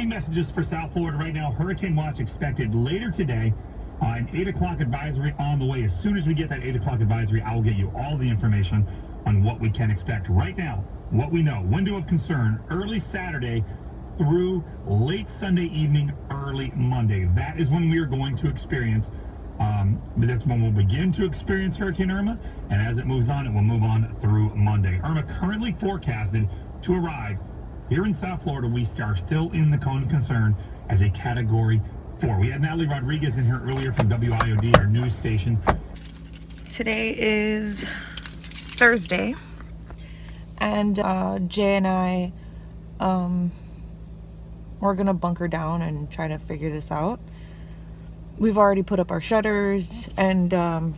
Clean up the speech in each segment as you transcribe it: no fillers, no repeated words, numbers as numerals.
warning messages for South Florida right now. Hurricane watch expected later today. An 8 o'clock advisory on the way. As soon as we get that 8 o'clock advisory, I will get you all the information on what we can expect. Right now, what we know, window of concern, early Saturday through late Sunday evening, early Monday. That is when we are going to experience, but that's when we'll begin to experience Hurricane Irma, and as it moves on, it will move on through Monday. Irma currently forecasted to arrive here in South Florida. We are still in the cone of concern as a Category 4. We had Natalie Rodriguez in here earlier from WIOD, our news station. Today is Thursday, and Jay and I, we're gonna bunker down and try to figure this out. We've already put up our shutters, and I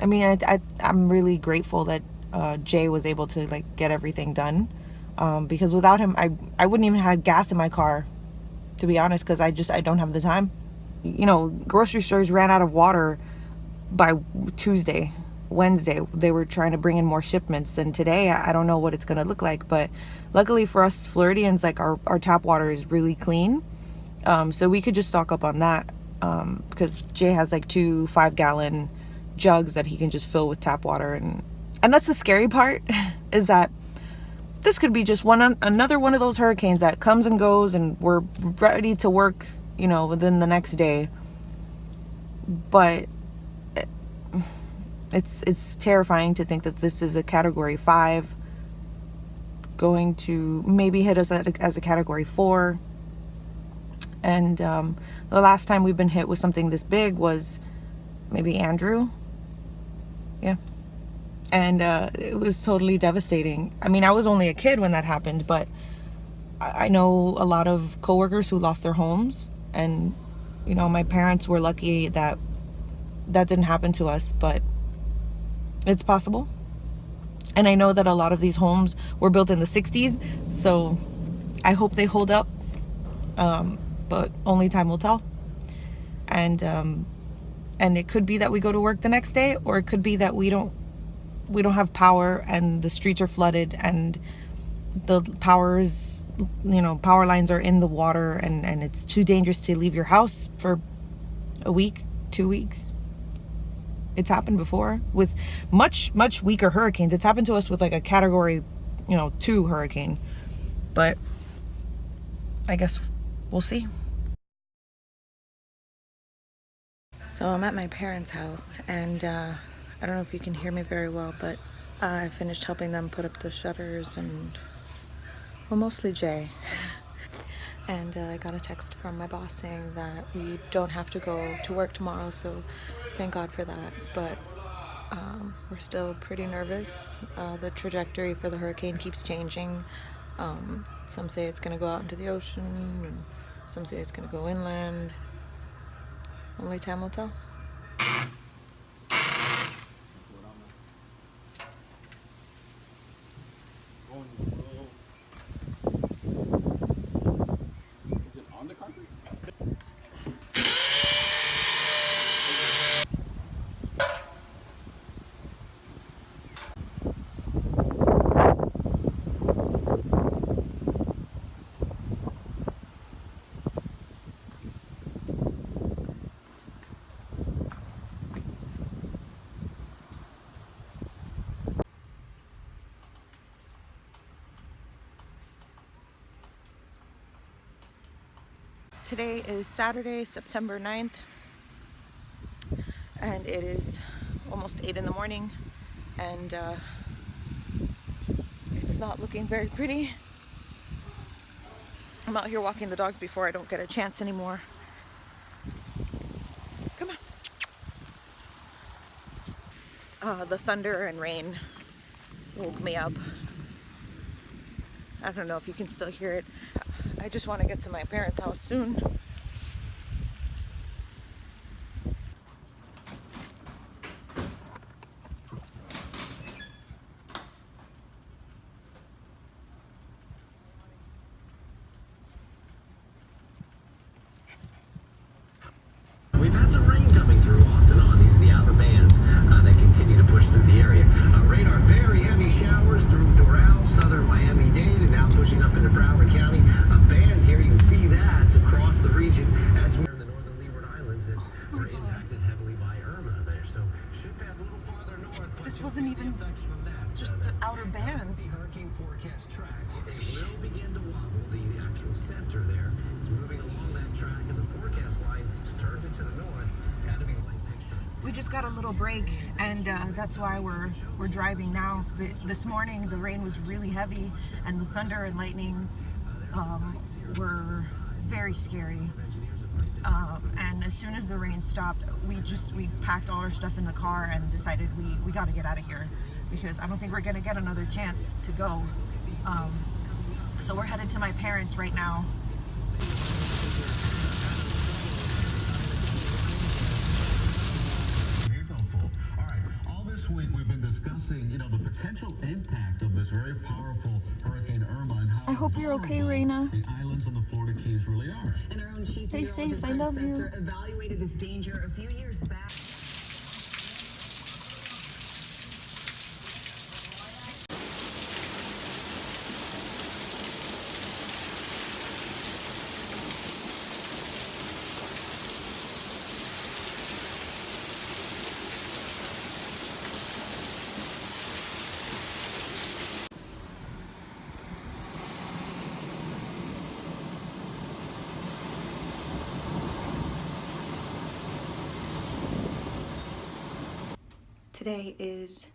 mean, I'm really grateful that Jay was able to like get everything done, because without him, I wouldn't even have gas in my car, to be honest, because I don't have the time. You know, grocery stores ran out of water by Wednesday. They were trying to bring in more shipments, and today I don't know what it's gonna look like, but luckily for us Floridians, like our tap water is really clean, so we could just stock up on that, because Jay has like 2 5-gallon jugs that he can just fill with tap water, and that's the scary part is that this could be just another one of those hurricanes that comes and goes, and we're ready to work, you know, within the next day. But it's terrifying to think that this is a Category 5 going to maybe hit us as a Category 4. And the last time we've been hit with something this big was maybe Andrew. Yeah. And it was totally devastating. I mean, I was only a kid when that happened, but I know a lot of coworkers who lost their homes, and you know, my parents were lucky that didn't happen to us, but it's possible. And I know that a lot of these homes were built in the 60s, so I hope they hold up, but only time will tell. And it could be that we go to work the next day, or it could be that we don't have power, and the streets are flooded, and the power lines are in the water, and it's too dangerous to leave your house for a week, 2 weeks. It's happened before with much weaker hurricanes. It's happened to us with like a Category 2 hurricane, but I guess we'll see. So I'm at my parents' house, and I don't know if you can hear me very well, but I finished helping them put up the shutters, and well, mostly Jay. And I got a text from my boss saying that we don't have to go to work tomorrow, so thank God for that. But we're still pretty nervous. The trajectory for the hurricane keeps changing. Some say it's going to go out into the ocean, and some say it's going to go inland. Only time will tell. Today is Saturday, September 9th, and it is almost 8 in the morning, and it's not looking very pretty. I'm out here walking the dogs before I don't get a chance anymore. Come on. The thunder and rain woke me up. I don't know if you can still hear it. I just want to get to my parents' house soon. We've had some rain coming through off and on. These are the outer bands that continue to push through the area. Radar, very heavy showers through Doral, southern Miami-Dade, and now pushing up into Broward County. A band here, you can see that. got a little break, and that's why we're driving now. But this morning the rain was really heavy, and the thunder and lightning were very scary. And as soon as the rain stopped, we packed all our stuff in the car and decided we got to get out of here, because I don't think we're gonna get another chance to go. So we're headed to my parents right now. This week we've been discussing, the potential impact of this very powerful Hurricane Irma and how I hope you're okay, Raina. The islands on the Florida Keys really are. And our own chief Stay safe. I love you. Evaluated this danger a few years back. Today is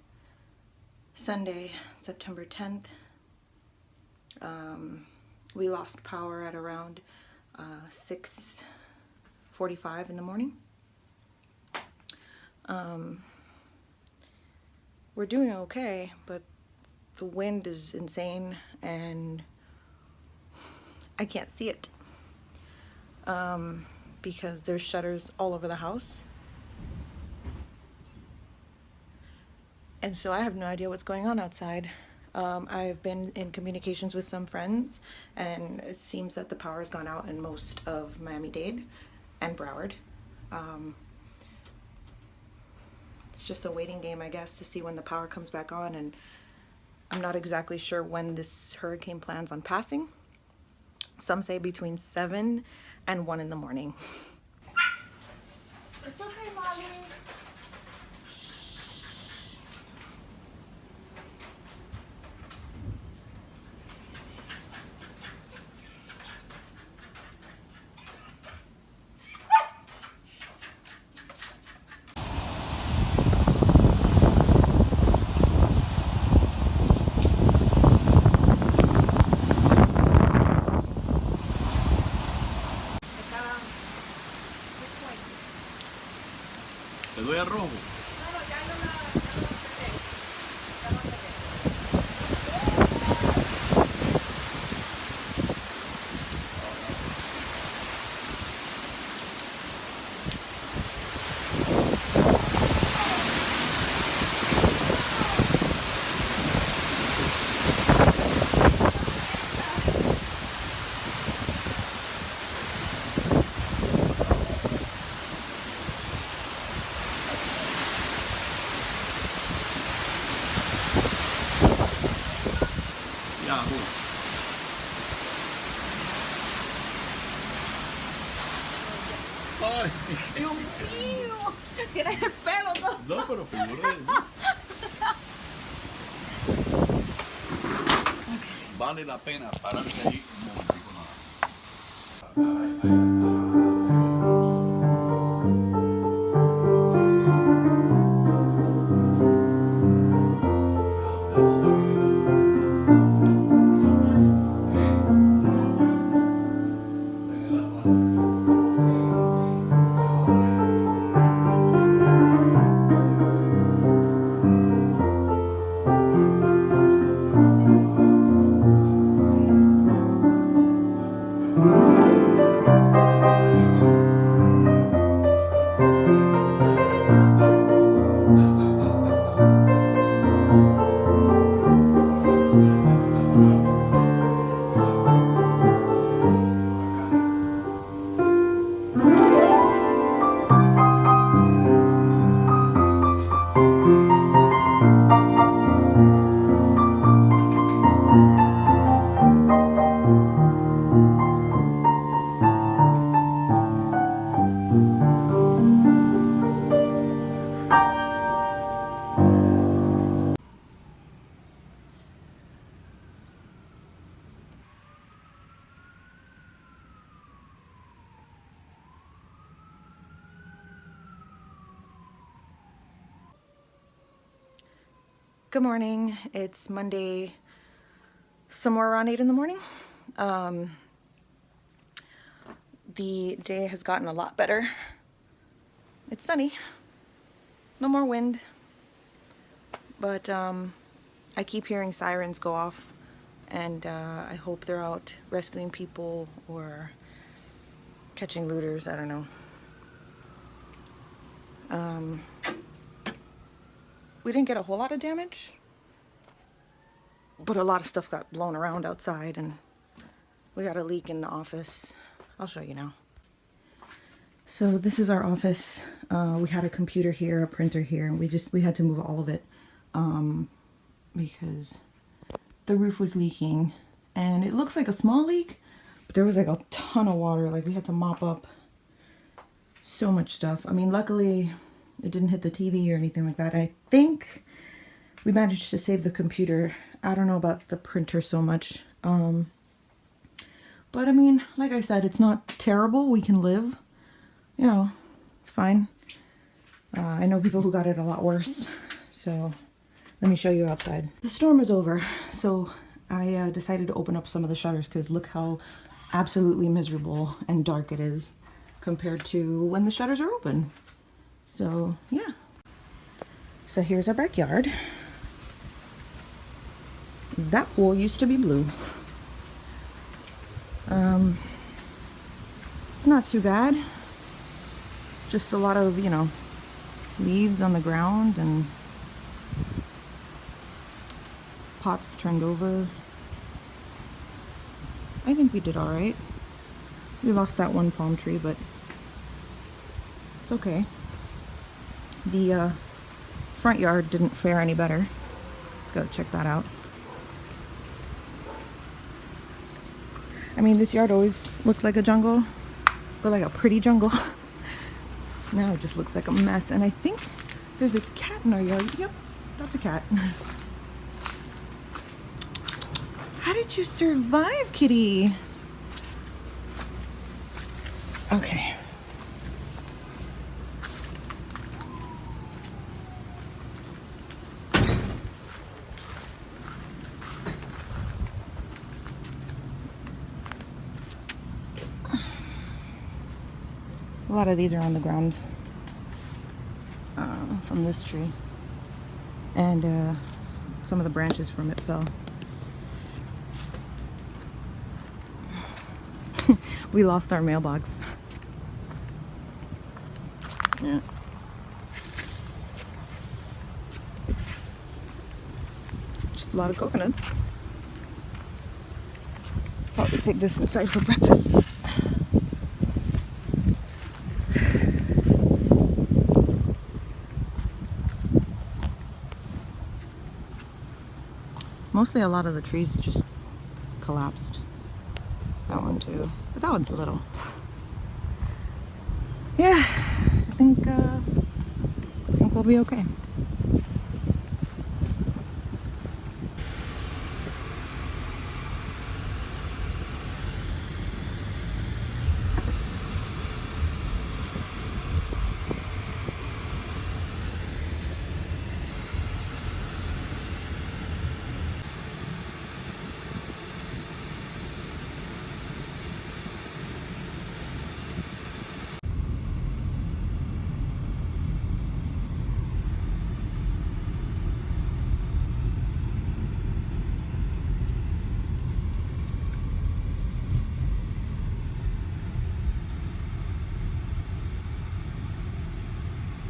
Sunday, September 10th. We lost power at around 6:45 in the morning. We're doing okay, but the wind is insane and I can't see it because there's shutters all over the house. And so I have no idea what's going on outside. I've been in communications with some friends, and it seems that the power has gone out in most of Miami-Dade and Broward. It's just a waiting game, I guess, to see when the power comes back on, and I'm not exactly sure when this hurricane plans on passing. Some say between 7 and 1 in the morning. It's okay, Mommy. ¿Te doy a rojo? Yahoo. Ay, Dios mío, tienes el pelo todo. no, pero figura de Vale la pena pararse ahí un momentico nada. Good morning. It's Monday, somewhere around 8 in the morning. The day has gotten a lot better. It's sunny, no more wind, but I keep hearing sirens go off, and I hope they're out rescuing people or catching looters. I don't know. We didn't get a whole lot of damage, but a lot of stuff got blown around outside, and we got a leak in the office. I'll show you now. So this is our office. We had a computer here, a printer here, and we had to move all of it because the roof was leaking, and it looks like a small leak, but there was like a ton of water. Like, we had to mop up so much stuff. I mean, luckily it didn't hit the TV or anything like that. I think we managed to save the computer. I don't know about the printer so much. But I mean, like I said, it's not terrible. We can live. You know, it's fine. I know people who got it a lot worse. So let me show you outside. The storm is over. So I decided to open up some of the shutters because look how absolutely miserable and dark it is compared to when the shutters are open. So yeah. So here's our backyard. That pool used to be blue. It's not too bad. Just a lot of, you know, leaves on the ground and pots turned over. I think we did all right. We lost that one palm tree, but it's okay. The front yard didn't fare any better. Let's go check that out. I mean, this yard always looked like a jungle, but like a pretty jungle. Now it just looks like a mess, and I think there's a cat in our yard. Yep, that's a cat. How did you survive, kitty? Okay. A lot of these are on the ground from this tree, and some of the branches from it fell. We lost our mailbox. Yeah. Just a lot of coconuts. Thought we'd take this inside for breakfast. Mostly a lot of the trees just collapsed. That one too. But that one's little. Yeah, I think we'll be okay.